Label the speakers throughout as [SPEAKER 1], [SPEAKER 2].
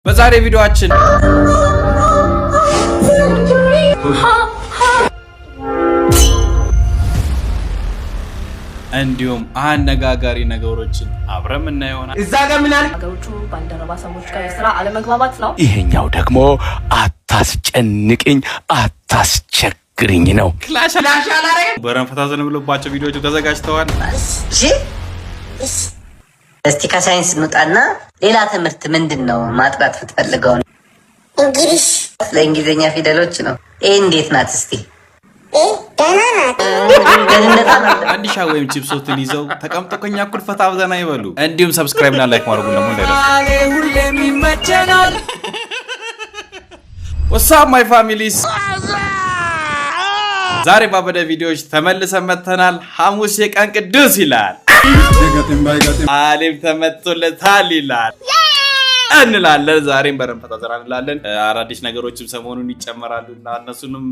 [SPEAKER 1] በዛሬ ቪዲዮአችን እንዲሁም አነጋጋሪ ነገሮችን አብረን እናየውና
[SPEAKER 2] እዛ ጋር ምን አለ
[SPEAKER 3] ነገሮቹ ባልደረባ ሰዎች ጋር የሥራ አለመግባባት ነው።
[SPEAKER 4] ይሄኛው ደግሞ አታስጨንቅኝ አታስቸግርኝ ነው።
[SPEAKER 1] ክላሽ አላረ በረንፈታ ዘንብሎባቸው ቪዲዮዎች ተዘጋጅተዋል።
[SPEAKER 5] እስቲ ከሳይንስ እንውጣና ሌላ ትምህርት ምንድነው ማጥራት ፍትፈልገው? እንግሊዝ ለእንግሊዘኛ ፊደሎች ነው። እንዴት ናት እስቲ?
[SPEAKER 1] አንዲሻ ወይም ቺፕሶትን ይዘው ተቀምጦ ከኛ እኩል ፈታ ብዘና ይበሉ። እንዲሁም ሰብስክራይብ እና ላይክ ማድረጉን ደግሞ እንዳይረሱ። What's up my families? ዛሬ ባበደ ቪዲዮዎች ተመልሰን መተናል። ሐሙስ የቀን ቅዱስ ይላል። አለም ተመቶለታል ይላል እንላለን። ዛሬም በረንፈታ ዘና እንላለን። አዳዲስ ነገሮችም ሰሞኑን ይጨመራሉና እነሱንም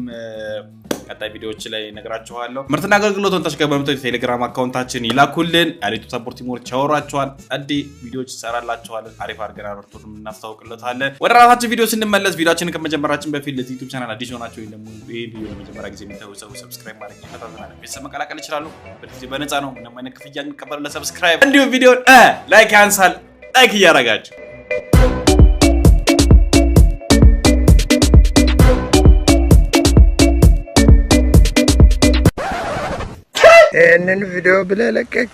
[SPEAKER 1] ቀጣይ ቪዲዮዎች ላይ ነግራችኋለሁ። ምርትና አገልግሎቱን ተሽከበምቶ ቴሌግራም አካውንታችን ይላኩልን። አሪቱ ሰፖርት ሞር ቻወራችኋል። አዲ ቪዲዮዎች ይሰራላችኋል። አሪፍ አድርገን አርቶንም እናስተዋውቅላችኋለን። ወደ ራሳችን ቪዲዮ ስንመለስ ቪዲዮአችንን ከመጀመራችን በፊት ለዚህ ዩቲዩብ ቻናል አዲስ ሆናችሁ ወይ ደግሞ ይሄ ቪዲዮ ለመጀመሪያ ጊዜ የምታዩ ሰብስክራይብ ማድረግ ይፈታተናል። ቤተሰብ መቀላቀል ይችላሉ። በዚህ በነፃ ነው። ምንም አይነት ክፍያ እንቀበል ለሰብስክራይብ። እንዲሁም ቪዲዮን ላይክ ያንሳል። ላይክ እያደረጋችሁ
[SPEAKER 2] እነን ቪዲዮ ብለለቀቅ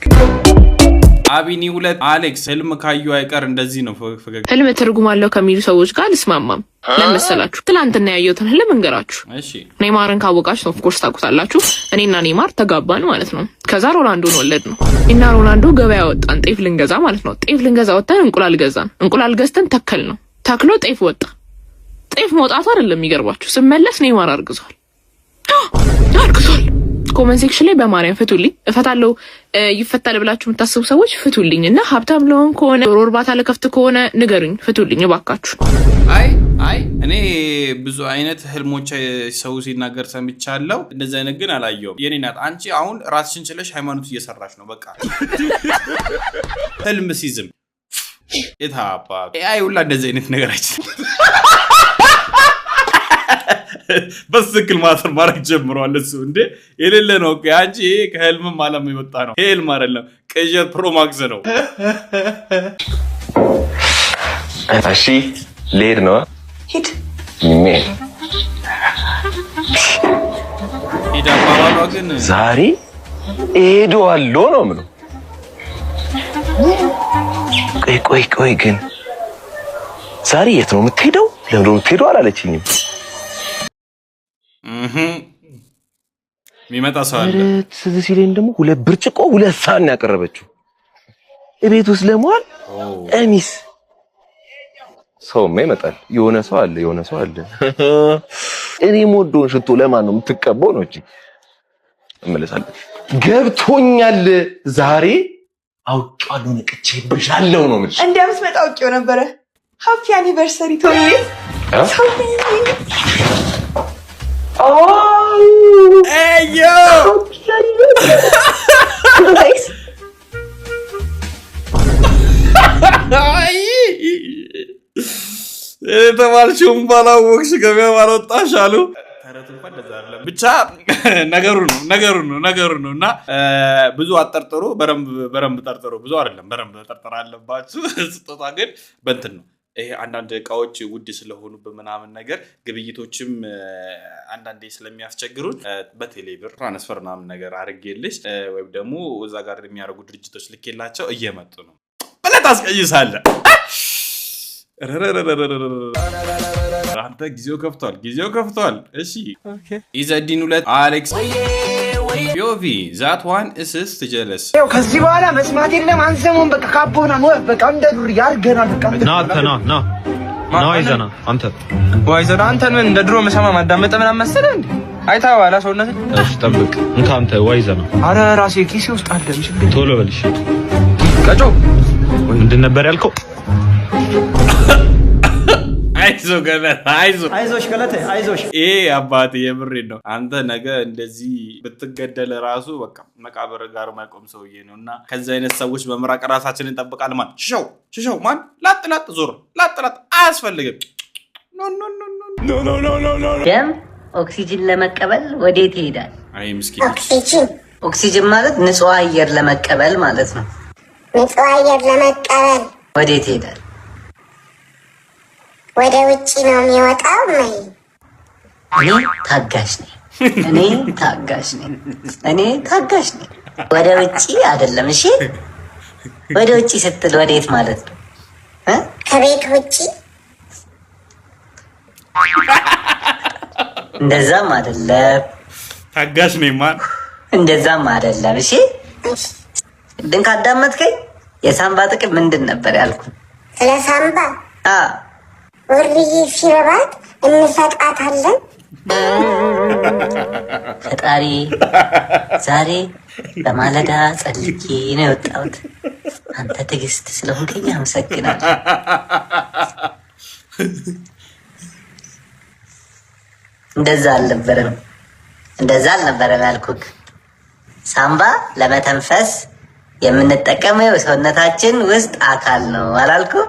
[SPEAKER 1] አቢኒ 2 አሌክስ ህልም ካዩ አይቀር እንደዚህ ነው ፈገግ።
[SPEAKER 3] ህልም ትርጉም አለው ከሚሉ ሰዎች ጋር ልስማማም። ለምሳሌ ትላንትና ያየሁትን ህልም እንገራችሁ።
[SPEAKER 1] እሺ
[SPEAKER 3] ኔይማርን ካወቃችሁ ኦፍ ኮርስ ታውቁታላችሁ። እኔና ኔይማር ተጋባን ማለት ነው። ከዛ ሮናልዶን ወለድ ነው እና ሮናልዶ ገበያ ወጣን ጤፍ ልንገዛ ማለት ነው። ጤፍ ልንገዛ ወጣን እንቁላል ገዛን። እንቁላል ገዝተን ተከል ነው ተክሎ ጤፍ ወጣ። ጤፍ መውጣቱ አይደለም የሚገርባችሁ፣ ስመለስ ኔይማር አርግዟል። ኮሜንት ሴክሽን ላይ በማርያም ፍቱልኝ እፈታለሁ ይፈታል ብላችሁ የምታስቡ ሰዎች ፍቱልኝ እና ሀብታም ለሆን ከሆነ ዶሮ እርባታ ለከፍት ከሆነ ንገሩኝ፣ ፍቱልኝ እባካችሁ።
[SPEAKER 1] አይ እኔ ብዙ አይነት ህልሞች ሰው ሲናገር ሰምቻለሁ። እንደዚህ አይነት ግን አላየሁም። የኔ ናት አንቺ አሁን ራስሽን ችለሽ ሃይማኖት እየሰራሽ ነው። በቃ ህልም ሲዝም የታባ አይ ሁላ እንደዚህ አይነት ነገራችን በስክል ማሰር ማድረግ ጀምሯል። እሱ እንዴ የሌለ ነው እኮ አንቺ ከህልምም ዓለም የመጣ ነው። ህልም አይደለም ቅዠት ፕሮማክስ ነው።
[SPEAKER 6] እሺ ልሄድ ነው። ሂድ
[SPEAKER 1] አባባሏ ግን
[SPEAKER 6] ዛሬ እሄዳለሁ ነው የምለው። ቆይ ግን ዛሬ የት ነው የምትሄደው? ለምን ነው የምትሄደው አላለችኝም።
[SPEAKER 1] የሚመጣ ሰው አለ።
[SPEAKER 6] ትዝ ሲለኝ ደግሞ 2 ብርጭቆ 2 ሳህን ያቀረበችው እቤት ውስጥ ለመዋል እሚስ ሰውማ ይመጣል። የሆነ ሰው አለ እኔ ሞዶን ሽቶ ለማን ነው የምትቀበው ነው እንጂ እመለሳለሁ። ገብቶኛል። ዛሬ አውቄዋለሁ ነቅቼብሻለሁ ነው ማለት
[SPEAKER 7] እንዴምስ መጣ አውቄው ነበረ። ሃፒ አኒቨርሰሪ ቶሚ
[SPEAKER 1] Yo!
[SPEAKER 7] Nice.
[SPEAKER 1] ተማልሽም ባላወቅሽ ገበያ ባልወጣሽ አሉ። ተረት እንኳን እንደዛ አይደለም። ብቻ ነገሩ ነውና ብዙ አጠርጥሩ። በረም ጠርጥሩ። ብዙ አይደለም በረም ጠርጥራ አለባችሁ። ስጦታ ግን በእንትን ነው። ይሄ አንዳንድ እቃዎች ውድ ስለሆኑ በመናምን ነገር ግብይቶችም አንዳንዴ ስለሚያስቸግሩን በቴሌብር ትራንስፈር ምናምን ነገር አድርጌልሽ ወይም ደግሞ እዛ ጋር የሚያደርጉ ድርጅቶች ልኬላቸው እየመጡ ነው። በለጥ አስቀይሳለ አንተ ጊዜው ከፍቷል። እሺ ኢዘዲን 2 አሌክስ ዮቪ ዛት ዋን እስስ ትጀለስ
[SPEAKER 2] ያው ከዚህ በኋላ መስማት የለም። አንሰሙን በቃ ካቦና ነው በቃ እንደ ዱር ያርገናል። በቃ
[SPEAKER 8] ና አይዘና አንተ ምን እንደ ድሮ መሰማ ማዳመጥ ምናምን መሰለህ እንዴ? አይታዋላ ሰውነት እሺ ጠብቅ እንካ አንተ ዋይዘና። አረ ራሴ ኪሴ ውስጥ አለ። ቶሎ በልሽ ቀጮ ምንድን ነበር ያልከው?
[SPEAKER 1] አይዞ ገለቴ
[SPEAKER 2] አይዞሽ ገለቴ አይዞሽ።
[SPEAKER 1] ይሄ አባቴ የምሬን ነው። አንተ ነገ እንደዚህ ብትገደል ራሱ በቃ መቃብር ጋር ማይቆም ሰውዬ ነው እና ከዚህ አይነት ሰዎች በምራቅ ራሳችንን እንጠብቃለን። ማን ሽሸው ማን ላጥ ዞር ላጥ አያስፈልግም።
[SPEAKER 5] ደም ኦክሲጅን ለመቀበል ወዴት ይሄዳል?
[SPEAKER 1] አይ ምስኪን
[SPEAKER 5] ኦክሲጅን ማለት ንጹህ አየር ለመቀበል ማለት ነው።
[SPEAKER 9] ንጹህ አየር ለመቀበል
[SPEAKER 5] ወዴት ይሄዳል?
[SPEAKER 9] ወደ ውጪ ነው የሚወጣው።
[SPEAKER 5] እኔ ታጋሽ ነኝ። ወደ ውጪ አይደለም። እሺ ወደ ውጪ ስትል ወዴት ማለት ነው?
[SPEAKER 9] ከቤት ውጪ።
[SPEAKER 5] እንደዛም አይደለም።
[SPEAKER 1] ታጋሽ ነኝ ማን?
[SPEAKER 5] እንደዛም አይደለም። እሺ ድንቅ አዳመጥከኝ። የሳምባ ጥቅም ምንድን ነበር ያልኩ?
[SPEAKER 9] ስለ ሳምባ ወርዬ ሲረባት እንሰጣታለን።
[SPEAKER 5] ፈጣሪ ዛሬ በማለዳ ጸልዬ ነው የወጣሁት። አንተ ትዕግስት ስለሆንከኝ አመሰግናለሁ። እንደዛ አልነበረም ያልኩህ። ሳምባ ለመተንፈስ የምንጠቀመው የሰውነታችን ውስጥ አካል ነው አላልኩም?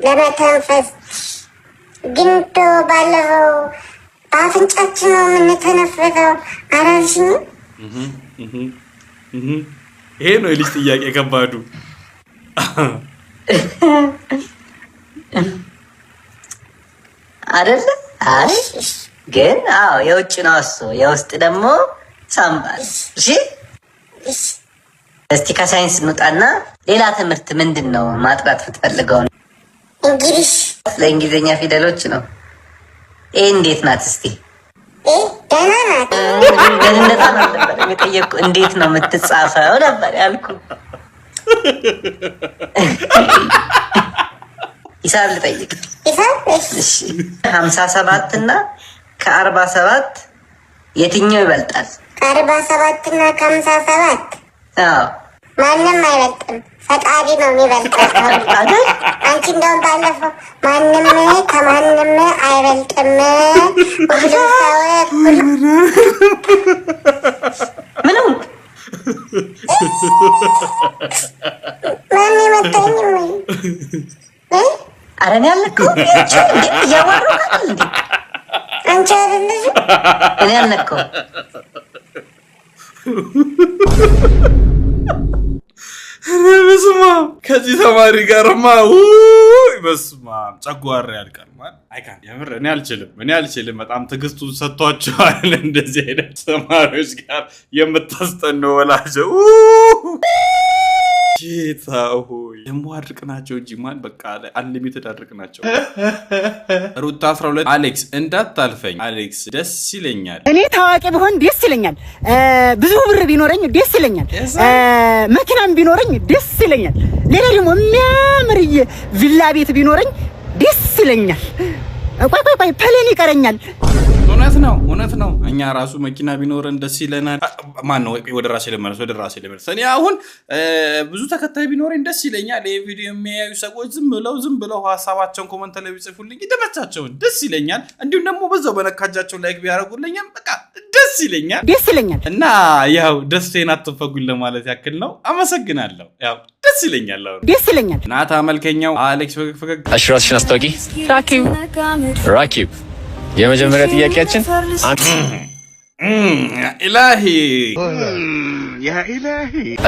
[SPEAKER 9] ለመተንፈስ ግን ባለፈው በአፍንጫችን ነው የምንተነፍሰው አላልሽኝም?
[SPEAKER 1] ይሄ ነው የልጅ ጥያቄ ከባዱ
[SPEAKER 5] አይደለ? አይ ግን የውጭ ነው እሱ፣ የውስጥ ደግሞ ሳምባ። እሺ እስቲ ከሳይንስ እንውጣና ሌላ ትምህርት ምንድን ነው ማጥራት የምትፈልገው?
[SPEAKER 9] እንግሊዝ።
[SPEAKER 5] ለእንግሊዝኛ ፊደሎች ነው። ይሄ እንዴት ናት እስቲ?
[SPEAKER 9] ደህና ናት።
[SPEAKER 5] ደህንነቷን አልነበረም የጠየቅኩህ፣ እንዴት ነው የምትጻፈው ነበር ያልኩህ። ሂሳብ ልጠይቅ። እሺ 57 እና ከ47 የትኛው ይበልጣል?
[SPEAKER 9] ከ47 እና ከ57 ማንም አይበልጥም፣ ፈጣሪ ነው የሚበልጠው አይደል? አንቺ እንደውም ባለፈው ማንም ከማንም አይበልጥም ሁሉ ሰው
[SPEAKER 5] ምንም
[SPEAKER 9] ማን የመታኝም
[SPEAKER 5] ኧረ እኔ አልነካሁም። እያወሩ እንዴ
[SPEAKER 9] አንቺ አይደለሽ?
[SPEAKER 5] እኔ አልነካሁም።
[SPEAKER 1] በስመ አብ ከዚህ ተማሪ ጋርማ በስመ አብ ጨጓራ ያልቃል። አይካን የምር እኔ አልችልም። በጣም ትዕግስቱን ሰጥቷቸዋል። እንደዚህ አይነት ተማሪዎች ጋር የምታስጠኑ ወላጆች ጌታ ሆይ ደግሞ አድርቅ ናቸው እንጂ ማን በቃ አንሊሚትድ አድርቅ ናቸው። ሩታ 12 አሌክስ እንዳታልፈኝ። አሌክስ ደስ ይለኛል።
[SPEAKER 2] እኔ ታዋቂ ብሆን ደስ ይለኛል። ብዙ ብር ቢኖረኝ ደስ ይለኛል። መኪናም ቢኖረኝ ደስ ይለኛል። ሌላ ደግሞ የሚያምር ቪላ ቤት ቢኖረኝ ደስ ይለኛል። ቆይ ፕሌን ይቀረኛል።
[SPEAKER 1] እውነት ነው። እኛ ራሱ መኪና ቢኖረን ደስ ይለናል። ማን ነው ወደ ራሴ ልመለስ። እኔ አሁን ብዙ ተከታይ ቢኖረኝ ደስ ይለኛል። ይሄ ቪዲዮ የሚያዩ ሰዎች ዝም ብለው ሀሳባቸውን ኮመንት ላይ ቢጽፉልኝ ደመቻቸውን ደስ ይለኛል። እንዲሁም ደግሞ በዛው በነካጃቸው ላይክ ቢያደርጉልኝም በቃ ደስ ይለኛል። እና ያው ደስቴን አትፈጉኝ ለማለት ያክል ነው። አመሰግናለሁ። ያው ደስ ይለኛል። ናታ መልከኛው አሌክስ ፈገግ
[SPEAKER 4] እሺ፣ ራስሽን አስታውቂ። ራኪብ የመጀመሪያ ጥያቄያችን
[SPEAKER 1] ኢላሂ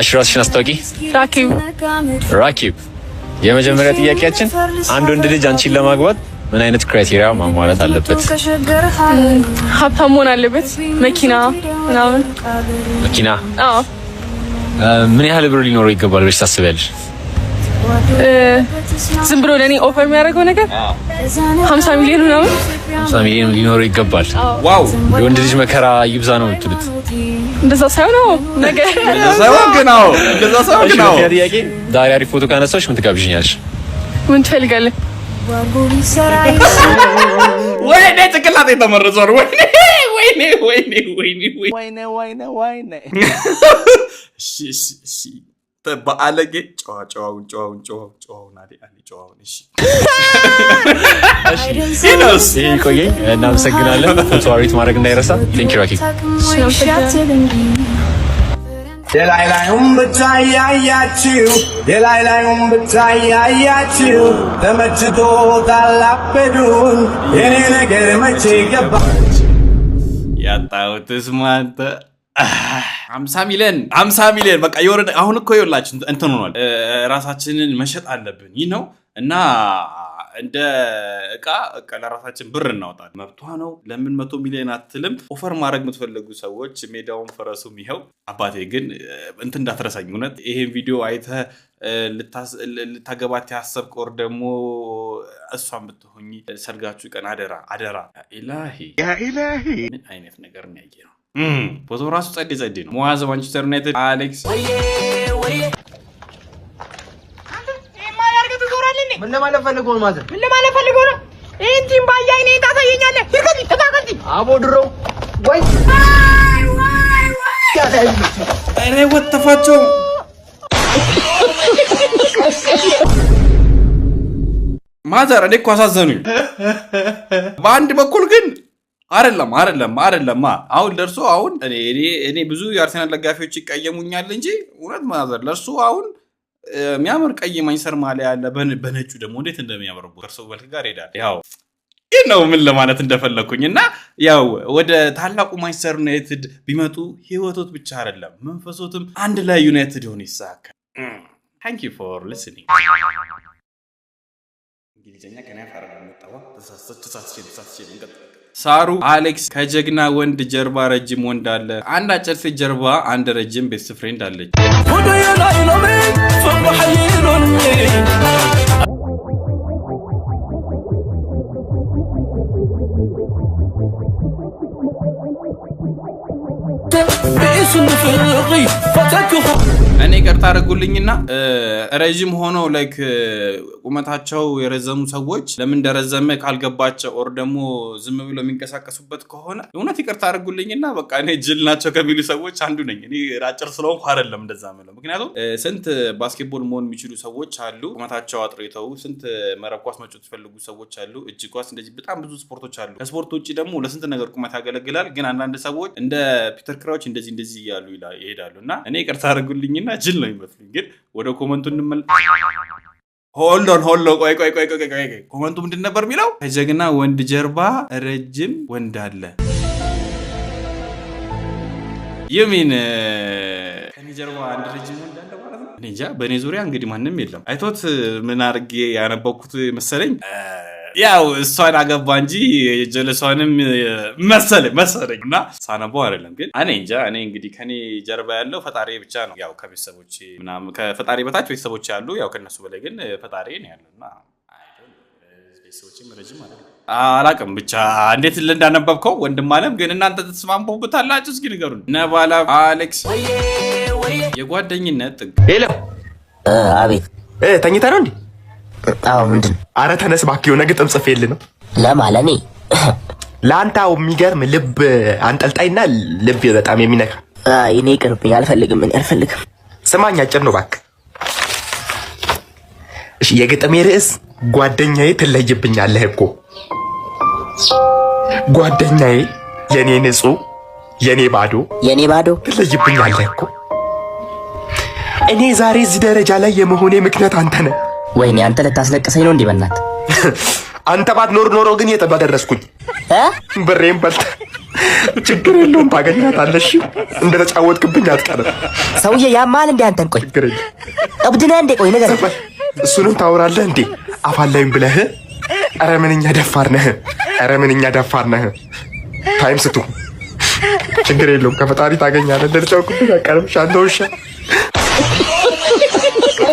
[SPEAKER 4] እሺ፣ ራስሽን አስታውቂ። ራኪብ የመጀመሪያ ጥያቄያችን አንድ ወንድ ልጅ አንቺን ለማግባት ምን አይነት ክራይቴሪያ ማሟላት አለበት?
[SPEAKER 3] ሀብታም መሆን አለበት። መኪና ምናምን።
[SPEAKER 4] መኪና? አዎ። ምን ያህል ብር ሊኖረው ይገባል ብለሽ ታስቢያለሽ?
[SPEAKER 3] ዝም ብሎ ለኔ ኦፈር የሚያደርገው ነገር 50 ሚሊዮን ምናምን
[SPEAKER 4] 50 ሚሊዮን ሊኖረው ይገባል።
[SPEAKER 1] ዋው!
[SPEAKER 4] የወንድ ልጅ መከራ ይብዛ ነው የምትሉት?
[SPEAKER 3] እንደዛ ሳይሆን ነገር
[SPEAKER 1] እንደዛ ሳይሆን ነው።
[SPEAKER 4] ጥያቄ ዛሬ አሪፍ ፎቶ ካነሳሽ ምን ትጋብዥኛለሽ?
[SPEAKER 3] ምን ትፈልጋለህ?
[SPEAKER 1] ወይኔ ጭንቅላቴ ተመርዟል። ወይኔ በአለጌ ጨዋውን አሊ ጨዋውን እሺ
[SPEAKER 4] ይሄ ቆየኝ እናመሰግናለን ፎቶ አሪት ማድረግ እንዳይረሳ ቴንክ ዩ ራኪ
[SPEAKER 10] የላይላዩም ብታያያችሁ ተመችቶ ታላበዱን የኔ ነገር መቼ ገባ
[SPEAKER 1] ያጣሁትስ ማንተ 50 ሚሊዮን በቃ ይወረደ አሁን እኮ ይወላችሁ እንትን ሆኗል ራሳችንን መሸጥ አለብን ይህ ነው እና እንደ እቃ ለራሳችን ብር እናወጣለን መብቷ ነው ለምን 100 ሚሊዮን አትልም ኦፈር ማድረግ የምትፈልጉ ሰዎች ሜዳውን ፈረሱም ይሄው አባቴ ግን እንትን እንዳትረሳኝ እውነት ይሄን ቪዲዮ አይተ ልታገባት ያሰብክ ወር ደግሞ እሷን ብትሆኚ ሰርጋችሁ ቀን አደራ ያ ኢላሂ ምን አይነት ነገር ነው ያየው ፎቶ ራሱ ጸዴ ነው ሙአዝ ማንቸስተር ዩናይትድ አሌክስ
[SPEAKER 8] ምን ለማለት ፈልገው ነው ማለት
[SPEAKER 2] ምን ለማለት ፈልገው ነው እንቲም ባያይ ነው ታሳየኛለህ ይርገዲ ተታቀንቲ
[SPEAKER 8] አቦ ድሮ ወይ
[SPEAKER 1] እኔ ወጥፋቸው ማዘር እኔ እኮ አሳዘኑኝ በአንድ በኩል ግን አይደለም አሁን ለርሶ አሁን እኔ ብዙ የአርሰናል ደጋፊዎች ይቀየሙኛል እንጂ እውነት ማዘር ለርሶ አሁን የሚያምር ቀይ ማንቸስተር ማሊያ ያለ በነጩ ደግሞ እንዴት እንደሚያምርቡ ከርሶ መልክ ጋር ሄዳል ያው ይሄ ነው ምን ለማለት እንደፈለኩኝና ያው ወደ ታላቁ ማንቸስተር ዩናይትድ ቢመጡ ህይወቶት ብቻ አይደለም መንፈሶትም አንድ ላይ ዩናይትድ ሆነ ይሳካል thank you for listening እንግሊዘኛ ከኔ ፈራራ መጣዋ ተሳስቼ ሳሩ አሌክስ ከጀግና ወንድ ጀርባ ረጅም ወንድ አለ አንድ አጭር ሴት ጀርባ አንድ ረጅም ቤስት ፍሬንድ አለች እኔ ይቅርታ አድርጉልኝና ረጅም ሆነው ላይክ ቁመታቸው የረዘሙ ሰዎች ለምን እንደረዘመ ካልገባቸው ኦር ደግሞ ዝም ብሎ የሚንቀሳቀሱበት ከሆነ እውነት ይቅርታ አድርጉልኝና በቃ እኔ ጅል ናቸው ከሚሉ ሰዎች አንዱ ነኝ እኔ አጭር ስለሆንኩ አይደለም እንደዛ ማለት ምክንያቱም ስንት ባስኬትቦል መሆን የሚችሉ ሰዎች አሉ ቁመታቸው አጥሪተው ስንት መረብ ኳስ መጫወት ይፈልጉ ሰዎች አሉ እጅ ኳስ እንደዚህ በጣም ብዙ ስፖርቶች አሉ ከስፖርት ውጪ ደግሞ ለስንት ነገር ቁመት ያገለግላል ግን አንዳንድ ሰዎች እንደ ፒተር ክራውች እንደዚህ ያሉ ይሄዳሉና እኔ ይቅርታ አድርጉልኝና ጅል ነው ይመስልኝ ግን ወደ ኮሜንቱ እንመል ሆልድ ኦን ቆይ ኮሜንቱ ምንድን ነበር የሚለው ከጀግና ወንድ ጀርባ ረጅም ወንድ አለ የሚን ከኔ ጀርባ አንድ ረጅም ወንድ አለ ማለት ነው እኔ እንጃ በኔ ዙሪያ እንግዲህ ማንንም የለም አይቶት ምን አድርጌ ያነበብኩት መሰለኝ ያው እሷን አገባ እንጂ ጀለሷንም መሰለኝና ሳነበው አይደለም ግን እኔ እንጃ እኔ እንግዲህ ከኔ ጀርባ ያለው ፈጣሪ ብቻ ነው ያው ከቤተሰቦቼ ምናምን ከፈጣሪ በታች ቤተሰቦቼ ያሉ ያው ከነሱ በላይ ግን ፈጣሪ ነው ያለውና ቤተሰቦቼም ረጅም አይደለም አላቅም ብቻ እንዴት እንዳነበብከው ወንድም አለም ግን እናንተ ተስማምተውበታላችሁ እስኪ ንገሩን ነባላ አሌክስ የጓደኝነት ጥግ
[SPEAKER 8] ሄሎ
[SPEAKER 6] አቤት ተኝታ ነው እንዴ
[SPEAKER 11] አዎ ምንድን
[SPEAKER 6] አረ ተነስ እባክህ የሆነ ግጥም ጽፌልህ ነው
[SPEAKER 11] ለማለኔ
[SPEAKER 6] ላንታው የሚገርም ልብ አንጠልጣይና ልብ በጣም የሚነካ
[SPEAKER 11] እኔ ቅርብኝ አልፈልግም
[SPEAKER 6] ስማኝ አጭር ነው እባክህ እሺ የግጥሜ ርዕስ ጓደኛዬ ትለይብኛለህ እኮ ጓደኛዬ የኔ ንጹህ የኔ ባዶ ትለይብኛለህ እኮ እኔ ዛሬ እዚህ ደረጃ ላይ የመሆኔ ምክንያት አንተ ነህ
[SPEAKER 11] ወይኔ አንተ ልታስለቅሰኝ ነው እንዴ በእናት
[SPEAKER 6] አንተ ባትኖር ግን የት ባደረስኩኝ ብሬን በልተ ችግር የለውም ታገኛታለሽ እንደተጫወትክብኝ አትቀርም
[SPEAKER 11] ሰውዬ ያማል እንዴ አንተን ቆይ እብድ ነህ እንዴ ቆይ ነገር
[SPEAKER 6] እሱንም ታወራለህ እንዴ አፋላይም ብለህ ኧረ ምንኛ ደፋር ነህ ታይም ስቱ ችግር የለውም ከፈጣሪ ታገኛለህ እንደተጫወትክብኝ አትቀርም ሻንተውሻ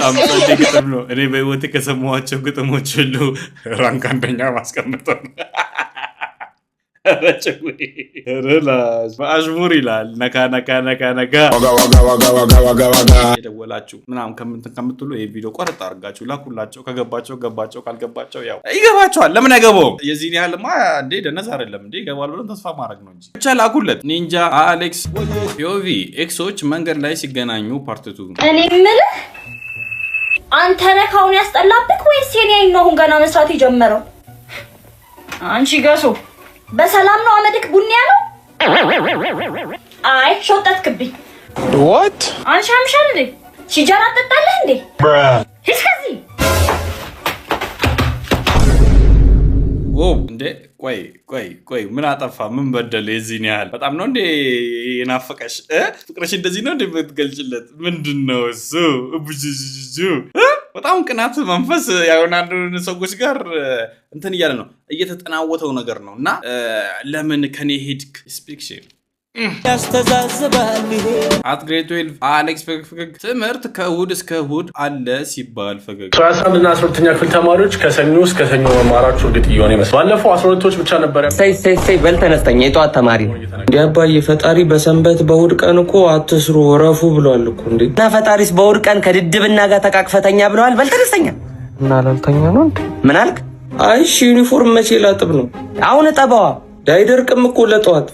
[SPEAKER 1] አምጣ ግጥም ነው እኔ በህይወቴ ከሰማኋቸው ግጥሞች ሁሉ ራንክ አንደኛ ማስቀመጠው ረላሽ በአሽሙር ይላል ነካ የደወላችሁ ምናምን ከምትሉ ይሄ ቪዲዮ ቆረጥ አድርጋችሁ ላኩላቸው። ገባቸው ካልገባቸው ያው ይገባቸዋል። ለምን አይገባውም? የዚህን ያህልማ እንዴ ደነዝ አይደለም እንዴ ይገባል ብለን ተስፋ ማድረግ ነው እንጂ ብቻ ላኩለት። ኒንጃ አሌክስ ፒኦቪ ኤክሶች መንገድ ላይ ሲገናኙ ፓርትቱ
[SPEAKER 12] እኔ የምልህ አንተ ነህ ካሁን ያስጠላብክ ወይስ የኔ ነው አሁን ገና መስራት የጀመረው? አንቺ ገሶ በሰላም ነው አመድክ ቡኒ ያለው? አይ ሾጣትክብኝ።
[SPEAKER 8] what
[SPEAKER 12] አንቺ አምሻል እንዴ ሲጃራ ተጣለህ እንዴ? እስከዚ
[SPEAKER 1] ኦ እንዴ ቆይ ምን አጠፋ? ምን በደለ? የዚህን ያህል በጣም ነው እንዴ የናፈቀሽ? ፍቅርሽ እንደዚህ ነው እንዴ የምትገልጭለት? ምንድነው እሱ? እቡጂጂጂ በጣም ቅናት መንፈስ ያውን አንዱ ሰዎች ጋር እንትን እያለ ነው እየተጠናወተው ነገር ነው። እና ለምን ከኔ ሄድክ ስፒክሽን ያስተዛዝባል ይሄ አትግሬት 12 አሌክስ ፈገግ ትምህርት ከእሑድ እስከ እሑድ አለ ሲባል ፈገግ
[SPEAKER 13] 11 እና 12ኛ ክፍል ተማሪዎች ከሰኞ እስከ ሰኞ መማራቸው እርግጥ እየሆነ ይመስላል። ባለፈው 12ቶች ብቻ ነበር።
[SPEAKER 11] ሰይ በል ተነስተኛ የጠዋት ተማሪ ነው
[SPEAKER 8] እንዴ አባዬ። ፈጣሪ በሰንበት በእሑድ ቀን እኮ አትስሩ ረፉ ብሏል እኮ እንዴ።
[SPEAKER 11] እና ፈጣሪስ በእሑድ ቀን ከድድብና ጋር ተቃቅፈተኛ ብለዋል። በል ተነስተኛ
[SPEAKER 8] እና ላልተኛ ነው እንዴ?
[SPEAKER 11] ምን አልክ?
[SPEAKER 8] አይሽ ዩኒፎርም መቼ ላጥብ ነው?
[SPEAKER 11] አሁን ጠባዋ
[SPEAKER 8] ዳይደርቅም እኮ ለጠዋት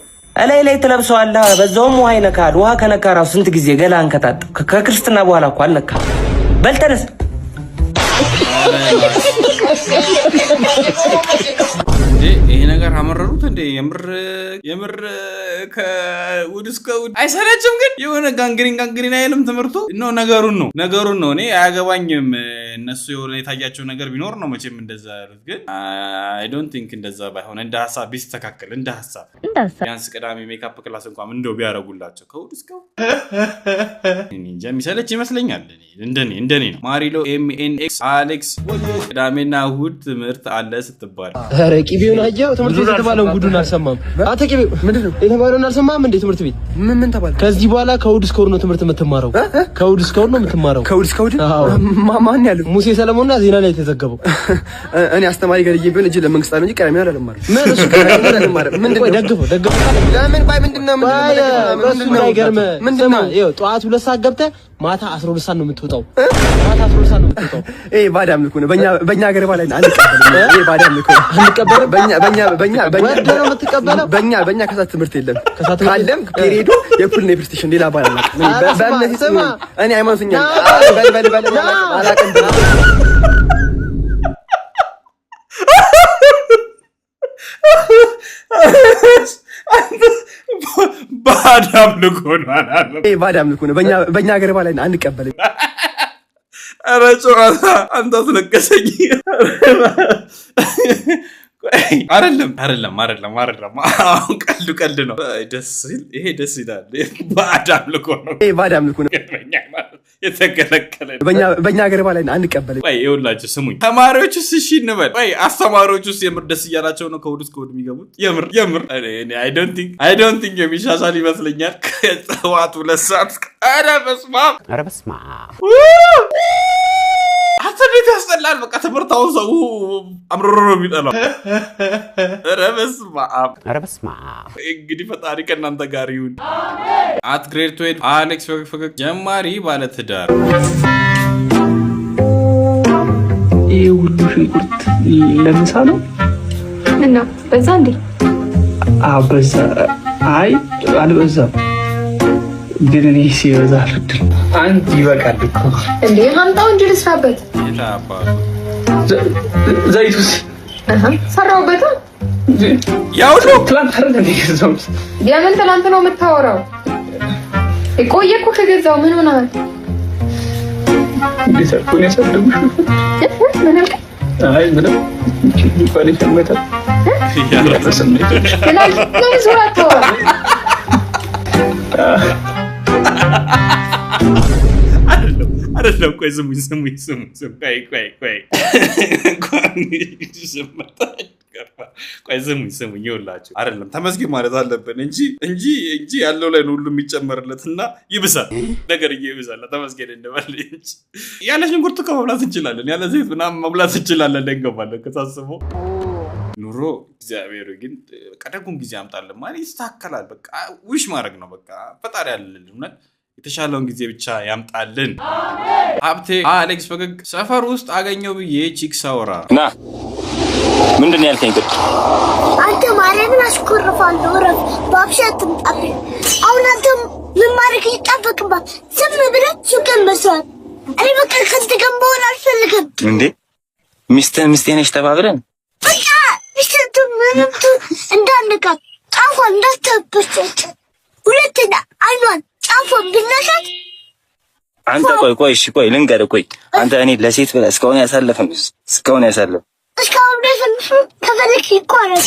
[SPEAKER 11] ላይ ትለብሰዋለህ። በዛውም ውሃ ይነካል። ውሃ ከነካ ራሱ ስንት ጊዜ ገላን ከታጠብ ከክርስትና በኋላ እኮ አልነካ። በል ተነስ።
[SPEAKER 1] ይሄ ነገር አመረሩት እንዴ? የምር ከእሑድ እስከ እሑድ አይሰለችም? ግን የሆነ ጋንግሪን አይልም ትምህርቱ ነው። ነገሩን ነው እኔ አያገባኝም። እነሱ የሆነ የታያቸው ነገር ቢኖር ነው መቼም እንደዛ ያሉት። ግን አይ ዶንት ቲንክ እንደዛ ባይሆን እንደ ሀሳብ ቢስተካከል እንደ ሀሳብ ቢያንስ ቅዳሜ ሜካፕ ክላስ እንኳን እንደው ቢያረጉላቸው ከእሑድ እስከ እንጃ የሚሰለች ይመስለኛል። እንደኔ ነው። ማሪሎ ኤምኤንኤክስ አሌክስ ቅዳሜና እሑድ ትምህርት አለ ስትባል
[SPEAKER 14] ኧረ ቂቤውን አየው። ትምህርት ቤት የተባለውን ጉዱን አልሰማም። አንተ ቂቤው ምንድነው የተባለውን አልሰማም እንዴ? ትምህርት ቤት ምን ተባለ? ከዚህ በኋላ ከእሑድ እስከ እሑድ ነው ትምህርት የምትማረው። ከእሑድ እስከ እሑድ ነው የምትማረው። ከእሑድ እስከ እሑድ? አዎ። ማን ያለው? ሙሴ ሰለሞንና ዜና ላይ የተዘገበው። እኔ አስተማሪ ገልዬ ቢሆን እጅ ለመንግስት አለ እንጂ ቀረም ያለው ማለት ምን እሱ ቀረም ያለው ማለት ምንድነው? ደግፈው ለምን ባይ ምንድነው ምንድነው? ይኸው ጠዋት 2 ሰዓት ገብተህ ማታ 12 ሰዓት ነው የምትወጣው። ማታ 12 ሰዓት ነው የምትወጣው። ባዳም ልኩ ነው። በእኛ ሀገር ባላይ አንቀበልም። ባዳም ልኩ ነው አንቀበልም። ወርደ ነው የምትቀበለው። በእኛ ከሳት ትምህርት የለም። ካለም ፔሪዱ የፑል ነው ፕሪስቴሽን ሌላ ባል አለ። በእምነት ስማ እኔ ሃይማኖተኛ በል አላቀም።
[SPEAKER 1] ባዳም ልኩ ነው።
[SPEAKER 14] በእኛ ሀገር ባላይ አንቀበልም።
[SPEAKER 1] ኧረ ጨዋታ አንተ አስለቀሰኝ። አይደለም አሁን ቀልድ ነው። ይሄ ደስ ይላል። ባዳም ልኮ ነው የተከለከለ ነው።
[SPEAKER 14] በእኛ ሀገር ባላይ አንቀበልም።
[SPEAKER 1] ይኸውላችሁ ስሙኝ ተማሪዎቹስ እሺ እንበል። አስተማሪዎቹስ የምር ደስ እያላቸው ነው ከእሑድ እስከ እሑድ የሚገቡት? የምር አይ ዶንት ቲንክ የሚሻሻል ይመስለኛል። ከጠዋት 2 ሰዓት ኧረ በስመ አብ እንዴት ያስጠላል። በቃ ትምህርት አሁን ሰው አምሮሮ ነው የሚጠላው። ኧረ በስመ አብ እንግዲህ ፈጣሪ ከእናንተ ጋር ይሁን። አትግሬድ 12 አሌክስ ፈገግ ጀማሪ ባለትዳር
[SPEAKER 15] ይሄ ሁሉ ሽንኩርት ለምሳ ነው እና በዛ እንዴ? በዛ። አይ አልበዛም ግን እኔ ሲበዛ አልወድም። አንድ ይበቃል እኮ እንዴ። ሀምጣው እንጂ ልስራበት። ዘይቱስ ሰራውበት።
[SPEAKER 1] ያው ነው
[SPEAKER 15] ትላንት አይደል እንዴ ገዛው? የምን ትላንት ነው የምታወራው? ቆየ እኮ ከገዛው ምን ሆነሃል? እንዴ ሰልኩን ያሰደሙሽ? ምን አልከ? አይ ምንም ይባል ይፈመታል። ምን ዙራ ታወራ?
[SPEAKER 1] አይደለም ቆይ ስሙኝ ቆይ ስሙኝ ይኸውላችሁ አይደለም ተመስገን ማለት አለብን እንጂ ያለው ላይ ነው ሁሉ የሚጨመርለትና ይብሳል ነገር ይብሳል። ተመስገን እንበል እንጂ ያለ ሽንኩርት መብላት እንችላለን፣ ያለ ዘይት ምናምን መብላት እንችላለን። እንገባለን ከታስበው ኑሮ እግዚአብሔር ግን ቀደጉን ጊዜ ያምጣልን ማለት ይስተካከላል። በቃ ዊሽ ማድረግ ነው። በቃ ፈጣሪ ያለልን እውነት የተሻለውን ጊዜ ብቻ ያምጣልን። ሀብቴ አሌክስ ፈገግ ሰፈር ውስጥ አገኘው ብዬ ቺክ ሳወራ
[SPEAKER 4] ና ምንድን ያልከኝ? ግድ
[SPEAKER 9] አንተ ማርያምን አስኮርፋለሁ። ረፍ ባብሻት ትምጣብኝ። አሁን አንተ ምን ማድረግ ይጠበቅባት? ዝም ብለህ ሱቅን መስራት። እኔ በቃ ከዚህ ጋር መሆን አልፈልግም።
[SPEAKER 11] እንዴ ሚስቴ ነሽ ተባብለን
[SPEAKER 9] በቃ ሚስቱ ምንም እንዳንቃት ጫፏን እንዳትበስጭ። ሁለተኛ አይኗን ጫፏን ብነሻት
[SPEAKER 11] አንተ ቆይ ልንገርህ። ቆይ አንተ እኔ ለሴት ብለህ እስካሁን ያሳለፈም እስካሁን ከፈለክ ይቋረጥ።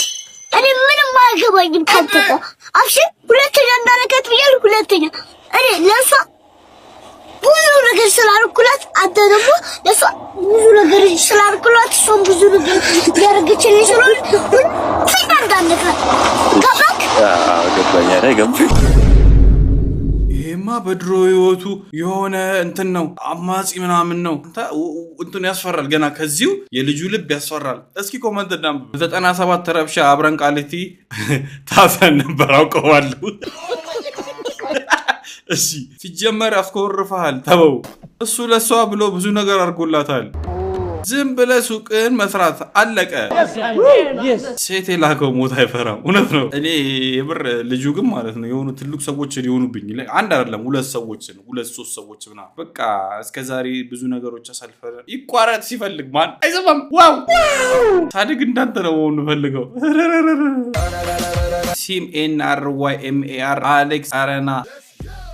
[SPEAKER 11] እኔ ምንም አያገባኝም ካንተ ጋር አብሽ። ሁለተኛ እንዳረከት ብያለሁ። ሁለተኛ እኔ ለሷ ብዙ ነገር ስላልኩላት፣ አንተ ደግሞ ለሷ ብዙ ነገር ስላልኩላት፣ እሷም ብዙ ነገር ያደረገችልኝ ስለሆነ እንዳንቃት ገባክ? ገባኝ።
[SPEAKER 1] ይሄማ በድሮ ህይወቱ የሆነ እንትን ነው፣ አማጺ ምናምን ነው። እንትን ያስፈራል። ገና ከዚሁ የልጁ ልብ ያስፈራል። እስኪ ኮመንት ዳም 97 ረብሻ አብረን ቃሊቲ ታፈን ነበር አውቀዋለሁ። እሺ ሲጀመር ያስኮርፋል። ተበው እሱ ለሷ ብሎ ብዙ ነገር አድርጎላታል። ዝም ብለህ ሱቅን መስራት አለቀ። ሴት የላከው ሞት አይፈራም። እውነት ነው። እኔ የምር ልጁ ግን ማለት ነው የሆኑ ትልቅ ሰዎች ሊሆኑብኝ አንድ አይደለም ሁለት ሶስት ሰዎች ምናምን በቃ እስከዛሬ ብዙ ነገሮች አሳልፈን ይቋረጥ ሲፈልግ ማን አይሰማም። ዋው ሳድግ እንዳንተ ነው መሆን ፈልገው። ሲም NRYMAR አሌክስ አረና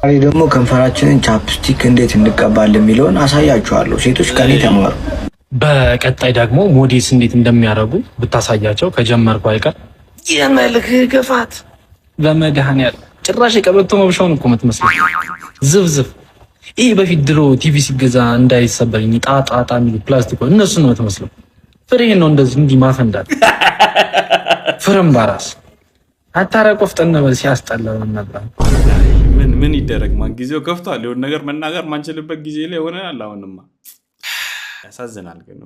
[SPEAKER 16] አይ ደግሞ ከንፈራችንን ቻፕስቲክ እንዴት እንቀባለን የሚለውን አሳያችኋለሁ። ሴቶች ከኔ ተማሩ።
[SPEAKER 17] በቀጣይ ደግሞ ሞዴስ እንዴት እንደሚያደርጉ ብታሳያቸው ከጀመርኩ አይቀር
[SPEAKER 11] የመልክ ግፋት
[SPEAKER 17] በመድኃኒዓለም ጭራሽ የቀበቶ መብሻውን እኮ የምትመስለው ዝብዝብ። ይሄ በፊት ድሮ ቲቪ ሲገዛ እንዳይሰበርኝ ጣጣ የሚሉ ፕላስቲክ እነሱ ነው የምትመስለው። ፍሬ ነው እንደዚህ እንዲህ ማፈንዳት ፍርም ባራስ አታረቆፍጠነ በል ሲያስጠላው ነበር።
[SPEAKER 1] ምን ይደረግ ማን ጊዜው ከፍቷል። የሆነ ነገር መናገር ማንችልበት ጊዜ ላይ ሆነናል። አሁንማ ያሳዝናል። ግን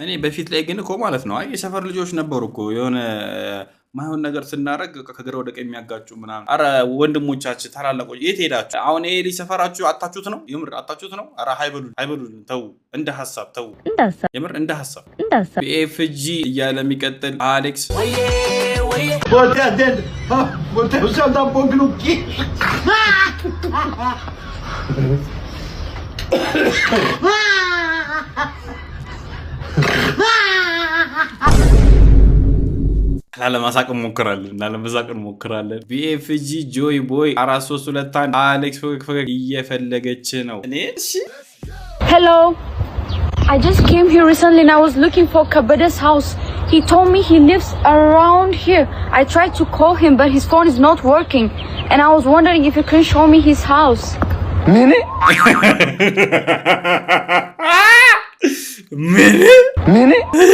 [SPEAKER 1] እኔ በፊት ላይ ግን እኮ ማለት ነው የሰፈር ልጆች ነበሩ እኮ የሆነ ማይሆን ነገር ስናረግ ከግራ ወደ ቀኝ የሚያጋጩ ምናምን። አረ ወንድሞቻችን ታላላቆች የት ሄዳችሁ? አሁን ይሄ ልጅ ሰፈራችሁ አጣችሁት ነው? የምር አጣችሁት ነው? አረ ሃይበሉን ተው፣ እንደ ሀሳብ ተው፣ የምር እንደ ሀሳብ BFG እያለ የሚቀጥል አሌክስ ላለማሳቅ እንሞክራለን። BFG ጆይ ቦይ 4321 አሌክስ ፈገግ እየፈለገች ነው። እኔ እሺ
[SPEAKER 18] Hello, I just came here recently and I was looking for Kabede's house. He told me he lives around here. I tried to call him but his phone is not working and I was wondering if you can show me his house.
[SPEAKER 1] ምን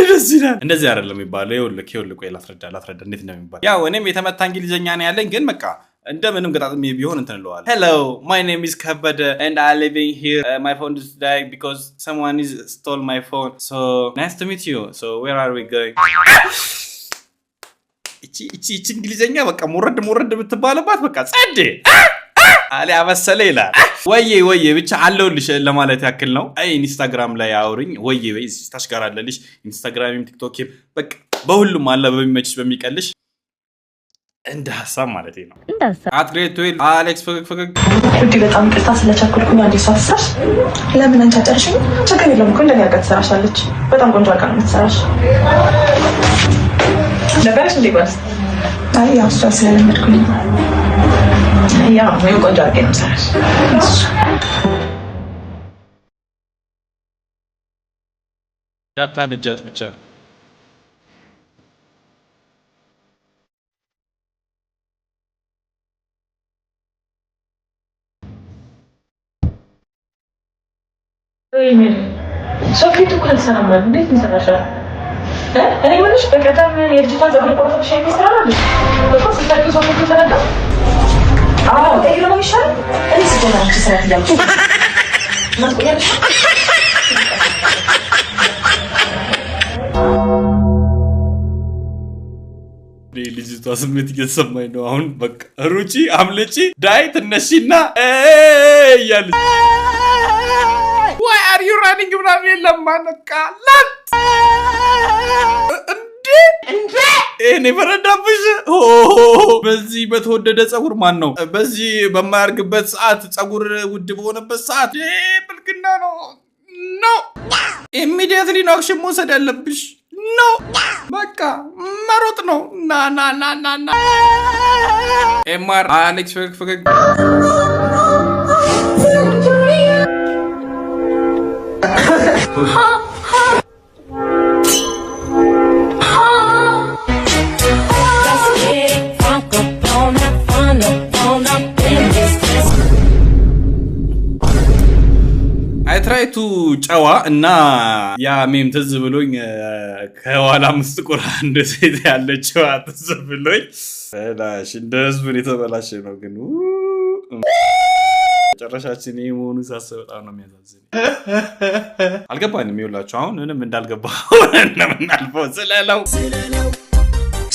[SPEAKER 1] ደስ ይላል። እንደዚህ አይደለም የሚባለው። ይኸውልህ ቆይ ላስረዳ እንዴት እንደሚባል። ያው እኔም የተመታ እንግሊዘኛ ነው ያለኝ ግን በቃ እንደምንም ገጣጥሜ ቢሆን እንትን እለዋለሁ። Hello, my name is Kabede and I living here. My phone is dying because someone is stole my phone. So nice to meet you. So where are we going? እቺ እንግሊዘኛ በቃ ሞረድ ብትባልባት በቃ ጸዴ አለ አመሰለ ይላል። ወዬ ብቻ አለውልሽ ለማለት ያክል ነው። አይ ኢንስታግራም ላይ አውሪኝ ወዬ ታች ጋር አለልሽ። ኢንስታግራምም ቲክቶክም በቃ በሁሉም አለ በሚመችሽ በሚቀልሽ እንደ ሐሳብ ማለት ነው። አትግሬት ዌል አሌክስ ፈገግ
[SPEAKER 7] እዲ በጣም ቅርታ ስለቻልኩኝ አንዴ ሳስሰር ለምን አንቺ አጨርሽኝ? ችግር የለም እኮ እንደኛ ጋር ትሰራሻለች። በጣም ቆንጆ አድርጋ ነው የምትሰራሽ። ነበረሽ እንዴ ጓስ? አይ ያው እሷ ስለለመድኩኝ ያው ወይ ቆንጆ አድርጋ ነው የምትሰራሽ።
[SPEAKER 1] ዳታ ልጅት ብቻ
[SPEAKER 7] ሶፊቱ ካልሰራማ እንዴት ይሰራሻል? እኔ ምንሽ በቀደም የዲጂታል ዘግሮ ፖርቶሽ የሚሰራል እኮ ስታቂ ሶፊቱ ተረዳ። አዎ ተይሮ ነው ይሻል። እኔ ስጀምር ስራ ያለው ማጥቆያለሽ
[SPEAKER 1] ልጅቷ ስሜት እየተሰማኝ ነው አሁን። በቃ ሩጪ አምልጪ ዳይ ትነሺና እያለች why are you running ምናምን የለም ማነቃ ላት እንዴ እኔ በረዳብሽ በዚህ በተወደደ ጸጉር ማን ነው በዚህ በማያርግበት ሰዓት ጸጉር ውድ በሆነበት ሰዓት ብልግና ነው ኖ ኢሚዲየትሊ ነው አክሽን መውሰድ ያለብሽ ኖ በቃ መሮጥ ነው ና ኤምአር አሌክስ ፈገግ አይትራይቱ ጨዋ እና ያ ሜም ትዝ ብሎኝ ከኋላ ምስት ቁራ እንደ ሴት ያለችው ትዝ ብሎኝ ፈላሽ እንደ ህዝቡን የተበላሸ ነው ግን ጨረሻችን ይሄ መሆኑ ሳስብ በጣም ነው የሚያሳዝነው። አልገባኝም ይውላችሁ አሁን ምንም እንዳልገባው እናልፈው ስለለው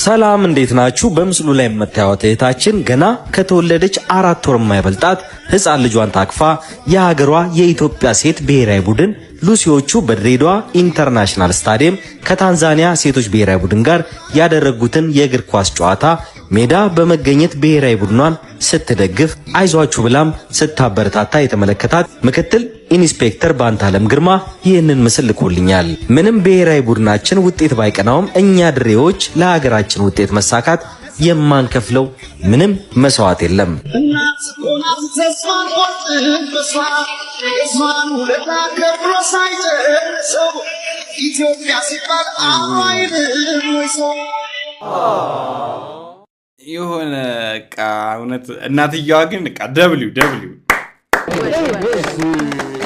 [SPEAKER 19] ሰላም እንዴት ናችሁ? በምስሉ ላይ የምታዩት እህታችን ገና ከተወለደች 4 ወር የማይበልጣት ህፃን ልጇን ታቅፋ የሀገሯ የኢትዮጵያ ሴት ብሔራዊ ቡድን ሉሲዎቹ በድሬዳዋ ኢንተርናሽናል ስታዲየም ከታንዛኒያ ሴቶች ብሔራዊ ቡድን ጋር ያደረጉትን የእግር ኳስ ጨዋታ ሜዳ በመገኘት ብሔራዊ ቡድኗን ስትደግፍ አይዟችሁ ብላም ስታበረታታ የተመለከታት ምክትል ኢንስፔክተር ባንታለም ግርማ ይህንን ምስል ልኮልኛል። ምንም ብሔራዊ ቡድናችን ውጤት ባይቀናውም እኛ ድሬዎች ለሀገራችን ውጤት መሳካት የማንከፍለው ምንም መስዋዕት የለም።
[SPEAKER 1] የሆነ ቃ እውነት እናትየዋ ግን ቃ ደብሊው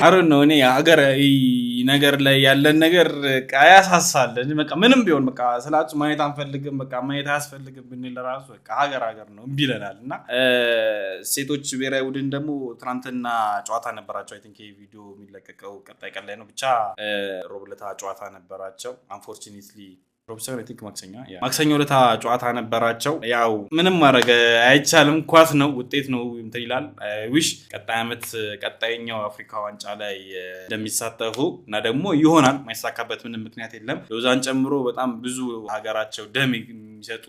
[SPEAKER 1] አሮ ነው እኔ ሀገር ነገር ላይ ያለን ነገር ያሳሳል። በቃ ምንም ቢሆን በቃ ስላችሁ ማየት አንፈልግም በቃ ማየት አያስፈልግም ብንል ራሱ በቃ ሀገር ነው እምቢ ይለናል። እና ሴቶች ብሔራዊ ቡድን ደግሞ ትናንትና ጨዋታ ነበራቸው። አይ ቲንክ ቪዲዮ የሚለቀቀው ቀጣይ ቀን ላይ ነው። ብቻ ሮብለታ ጨዋታ ነበራቸው። አንፎርቹኔትሊ ፕሮፌሰር እቲክ ማክሰኞ ለታ ጨዋታ ነበራቸው። ያው ምንም ማድረግ አይቻልም። ኳስ ነው ውጤት ነው እንትን ይላል። ዊሽ ቀጣይ አመት ቀጣይኛው አፍሪካ ዋንጫ ላይ እንደሚሳተፉ እና ደግሞ ይሆናል ማይሳካበት ምንም ምክንያት የለም። ሎዛን ጨምሮ በጣም ብዙ ሀገራቸው ደም የሚሰጡ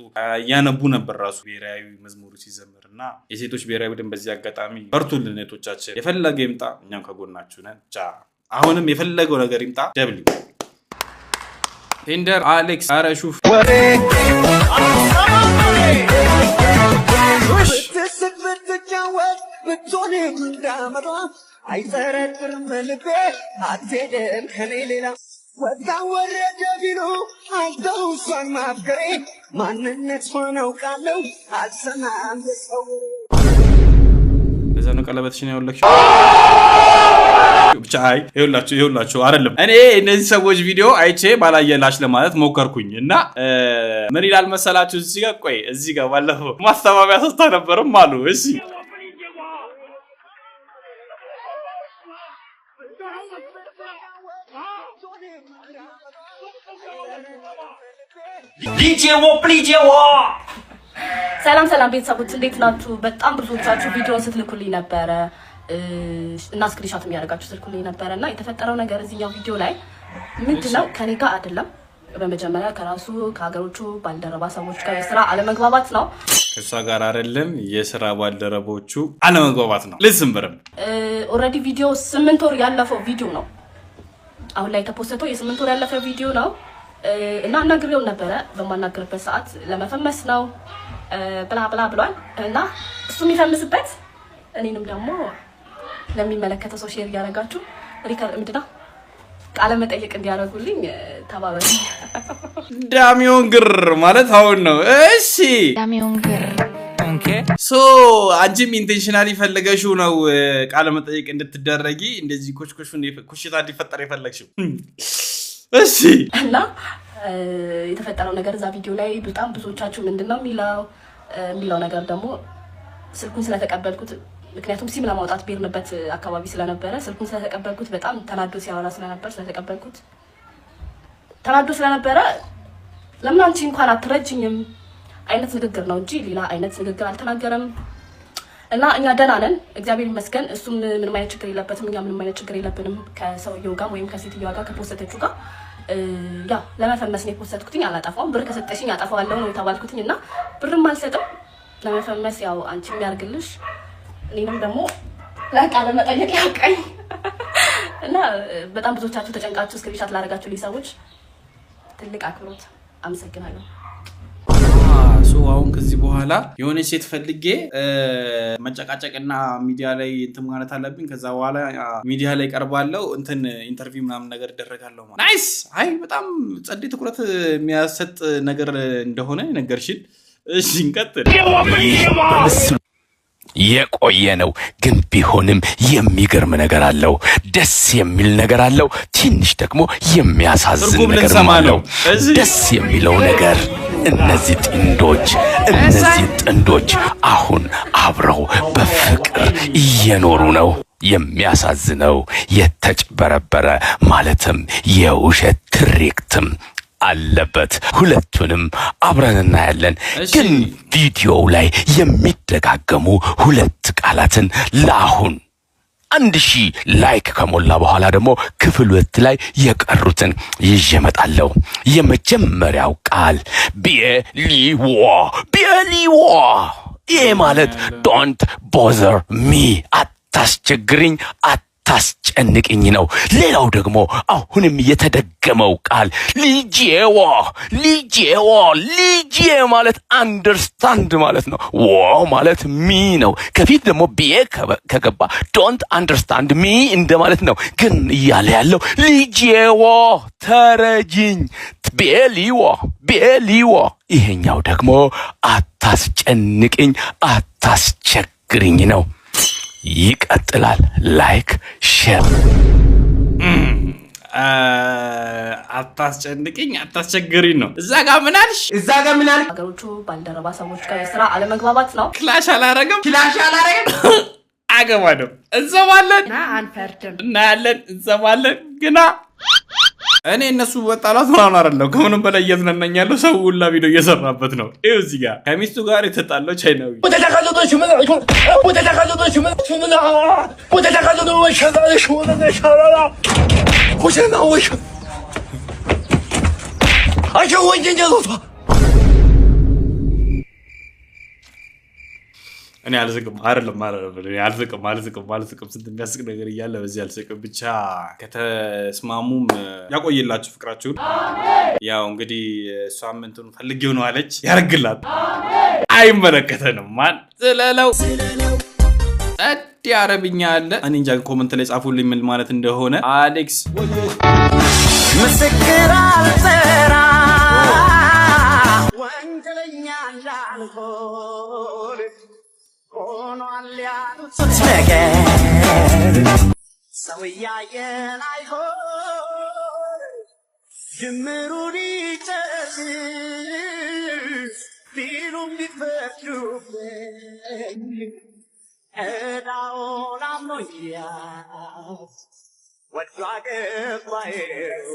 [SPEAKER 1] ያነቡ ነበር ራሱ ብሔራዊ መዝሙሩ ሲዘምርና የሴቶች ብሔራዊ ቡድን በዚህ አጋጣሚ በርቱልን እህቶቻችን። የፈለገ ይምጣ እኛም ከጎናችሁ ነን። ብቻ አሁንም የፈለገው ነገር ይምጣ። ደብሊው ቴንደር አሌክስ አረሹፍ ለዛኑ ቀለበትሽን ያወለክሽው ብቻ አይ ይኸውላችሁ አይደለም እኔ እነዚህ ሰዎች ቪዲዮ አይቼ ባላየላሽ ለማለት ሞከርኩኝ እና ምን ይላል መሰላችሁ እዚህ ጋር ቆይ እዚህ ጋር ባለፈው ማስተባበያ ሰጥታ ነበርም አሉ። እሺ
[SPEAKER 12] ሊጄዎ ሰላም ቤተሰቦች እንዴት ናችሁ? በጣም ብዙዎቻችሁ ቪዲዮ ስትልኩልኝ ነበረ እና ስክሪንሾት የሚያደርጋችሁ ስትልኩልኝ ነበረ እና የተፈጠረው ነገር እዚህኛው ቪዲዮ ላይ ምንድነው ከኔ ጋር አይደለም። በመጀመሪያ ከራሱ ከሀገሮቹ ባልደረባ ሰዎች ጋር የስራ አለመግባባት ነው።
[SPEAKER 1] ከሷ ጋር አይደለም የስራ ባልደረቦቹ አለመግባባት ነው። ልስምብርም
[SPEAKER 12] ኦሬዲ ቪዲዮ 8 ወር ያለፈው ቪዲዮ ነው። አሁን ላይ ተፖስተው የ8 ወር ያለፈው ቪዲዮ ነው እና አናግሬው ነበረ። በማናገርበት ሰዓት ለመፈመስ ነው ብላ ብሏል እና እሱ የሚፈምስበት እኔንም ደግሞ ለሚመለከተው ሰው ሼር ያደርጋችሁ ሪከርድ ምንድነው ቃለ መጠየቅ እንዲያደርጉልኝ ተባበሩ።
[SPEAKER 1] ዳሚዮን ግር ማለት አሁን ነው። እሺ
[SPEAKER 12] ዳሚዮን ግር
[SPEAKER 1] ሶ አንቺም ኢንቴንሽናሊ ፈልገሽው ነው ቃለ መጠየቅ እንድትደረጊ እንደዚህ ኩሽታ እንዲፈጠር የፈለግሽው። እሺ
[SPEAKER 12] እና የተፈጠረው ነገር እዛ ቪዲዮ ላይ በጣም ብዙዎቻችሁ ምንድነው የሚለው ነገር ደግሞ ስልኩን ስለተቀበልኩት ምክንያቱም ሲም ለማውጣት ቤርንበት አካባቢ ስለነበረ ስልኩን ስለተቀበልኩት በጣም ተናዶ ሲያወራ ስለነበር ተናዶ ስለነበረ ለምን አንቺ እንኳን አትረጅኝም አይነት ንግግር ነው እንጂ ሌላ አይነት ንግግር አልተናገረም። እና እኛ ደህና ነን እግዚአብሔር ይመስገን። እሱም ምንም አይነት ችግር የለበትም፣ እኛ ምንም አይነት ችግር የለብንም ከሰውየው ጋር ወይም ከሴትዮዋ ጋር ከፖስተችው ጋር። ያ ለመፈመስ ነው የፖስተትኩትኝ፣ አላጠፋውም። ብር ከሰጠሽኝ አጠፋዋለሁ ነው የተባልኩትኝ እና ብርም አልሰጥም ለመፈመስ። ያው አንቺ የሚያርግልሽ እኔንም ደግሞ ለቃለ መጠየቅ ያውቀኝ እና በጣም ብዙዎቻችሁ ተጨንቃችሁ ስክሪንሻት ላደረጋችሁ ሰዎች ትልቅ አክብሮት አመሰግናለሁ።
[SPEAKER 1] አሁን ከዚህ በኋላ የሆነ ሴት ፈልጌ መጨቃጨቅና ሚዲያ ላይ እንትን ማለት አለብኝ። ከዛ በኋላ ሚዲያ ላይ ቀርባለሁ እንትን ኢንተርቪው ምናምን ነገር ደረጋለሁ ማለት ናይስ። አይ በጣም ጸዴ ትኩረት የሚያሰጥ ነገር እንደሆነ ነገርሽን። እሺ እንቀጥል።
[SPEAKER 20] የቆየ ነው ግን ቢሆንም የሚገርም ነገር አለው፣ ደስ የሚል ነገር አለው፣ ትንሽ ደግሞ የሚያሳዝን ነገር አለው። ደስ የሚለው ነገር እነዚህ ጥንዶች አሁን አብረው በፍቅር እየኖሩ ነው። የሚያሳዝነው የተጭበረበረ ማለትም የውሸት ትርክትም አለበት። ሁለቱንም አብረን እናያለን። ግን ቪዲዮው ላይ የሚደጋገሙ ሁለት ቃላትን ለአሁን 1000 ላይክ ከሞላ በኋላ ደግሞ ክፍል 2 ላይ የቀሩትን ይዤ እመጣለሁ። የመጀመሪያው ቃል ቢሊዎ ይሄ ማለት ዶንት ቦዘር ሚ አታስቸግሪኝ ታስጨንቅኝ ነው። ሌላው ደግሞ አሁንም የተደገመው ቃል ልጄ ማለት አንደርስታንድ ማለት ነው። ማለት ሚ ነው። ከፊት ደግሞ ቢዬ ከገባ ዶንት አንደርስታንድ ሚ እንደማለት ነው። ግን እያለ ያለው ልጄዎ ተረጅኝ፣ ቤሊዎ ይሄኛው ደግሞ አታስጨንቅኝ አታስቸግርኝ ነው። ይቀጥላል። ላይክ ሼር።
[SPEAKER 1] አታስጨንቅኝ አታስቸግሪኝ ነው። እዛ ጋር ምን አልሽ?
[SPEAKER 12] ሀገሮቹ ባልደረባ ሰዎች ጋር የስራ አለመግባባት ነው።
[SPEAKER 1] ክላሽ አላረገም አገባደም እንሰማለን
[SPEAKER 2] አንፈርድም
[SPEAKER 1] እናያለን እንሰማለን ግና እኔ እነሱ በጣላት ምናምን አይደለም። ከምንም በላይ እያዝናናኛለሁ። ሰው ሁላ ቪዲዮ እየሰራበት ነው። ይኸው እዚህ ጋር ከሚስቱ ጋር የተጣለው ቻይናዊ እኔ አልዝቅም ስንት የሚያስቅ ነገር እያለ በዚህ አልዝቅም። ብቻ ከተስማሙም ያቆየላችሁ ፍቅራችሁን። ያው እንግዲህ እሷም እንትኑን ፈልጌው ነው አለች። ያርግላት። አይመለከተንም ማን ስለለው ጸድ አረብኛ አለ። እኔ እንጃ ኮመንት ላይ ጻፉልኝ ምን ማለት እንደሆነ። አሌክስ
[SPEAKER 10] ምስክር አልሰራ ወንጀለኛ እንዳልሆን ሆኗል ያሉት ነገር ሰው ያየን አይሆን ጅምሩን ይጨርስ ቢሉም ቢፈርዱብኝ እዳውን አምኖኛል ወዶ አገባዬው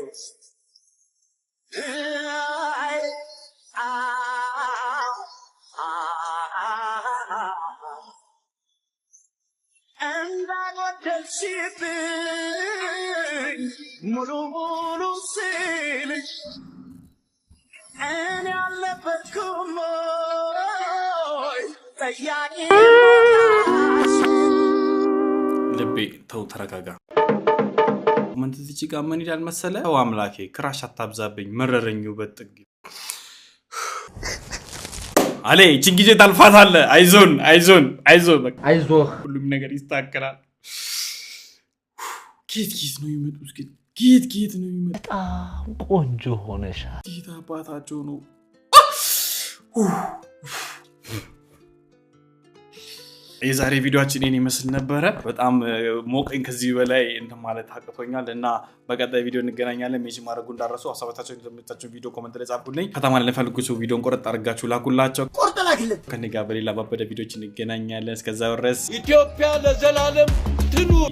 [SPEAKER 10] እንዳጎደልሽብኝ ሙሉ ሙሉ ስልሽ እኔ አልነበርኩም ወይ ጠያቂ
[SPEAKER 1] ልቤ ተው ተረጋጋ። ኮመንት እዚህ ጋር ምን ይላል መሰለ? ተው አምላኬ ክራሽ አታብዛብኝ መረረኝ ውበት ጥግ አለ። እቺን ጊዜ ታልፋታለህ። አይዞን በቃ አይዞህ፣ ሁሉም ነገር ይስተካከላል። ጌት ነው የሚመጡት ግን ጌት ነው የሚመጡት።
[SPEAKER 21] በጣም ቆንጆ ሆነሻል።
[SPEAKER 1] ጌታ አባታቸው ነው። የዛሬ ቪዲዮአችን እኔን ይመስል ነበረ። በጣም ሞቀኝ። ከዚህ በላይ እንትን ማለት አቅቶኛል እና በቀጣይ ቪዲዮ እንገናኛለን። ሜጂ ማድረጉ እንዳረሱ ሀሳባታችሁን እንደምታችሁ ቪዲዮ ኮሜንት ላይ ጻፉልኝ። ከተማ ላይ ለፈልጉ ሰው ቪዲዮን ቆረጥ አድርጋችሁ ላኩላቸው። ከኔ ጋር በሌላ ባበደ ቪዲዮች እንገናኛለን። እስከዛው ድረስ
[SPEAKER 10] ኢትዮጵያ ለዘላለም ትኑር።